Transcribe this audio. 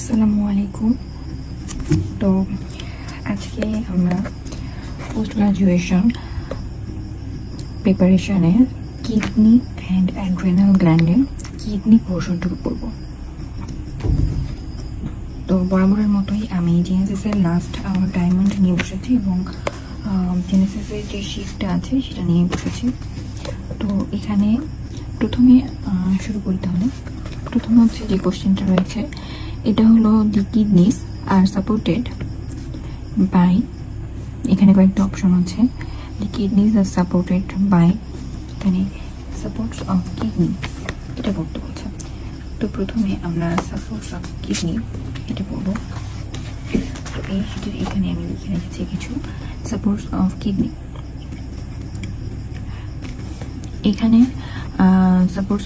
আসসালামু আলাইকুম। তো আজকে আমরা পোস্ট গ্রাজুয়েশন প্রিপারেশনের কিডনি অ্যান্ড অ্যাড্রেনাল গ্ল্যান্ডের কিডনি পোর্শনটুকু পড়ব। তো বরাবরের মতোই আমি জেনেসিসের লাস্ট আমার ডায়মন্ড নিয়ে বসেছি এবং জেনেসিসের যে শিফটটা আছে সেটা নিয়ে বসেছি। তো এখানে প্রথমে শুরু করতে হবে। প্রথমে হচ্ছে যে কোশ্চেনটা রয়েছে, এটা হলো দি কিডনিস আর সাপোর্টেড বাই, এখানে কয়েকটা অপশন আছে। দি কিডনিস আর সাপোর্টেড বাই, এখানে সাপোর্টস অফ কিডনি এটা পড়তে বলছে। তো প্রথমে আমরা সাপোর্টস অফ কিডনি এটা পড়ব। তো এই শিটের এখানে আমি লিখে রেখেছি কিছু সাপোর্টস অফ কিডনি। এখানে সাপোর্টস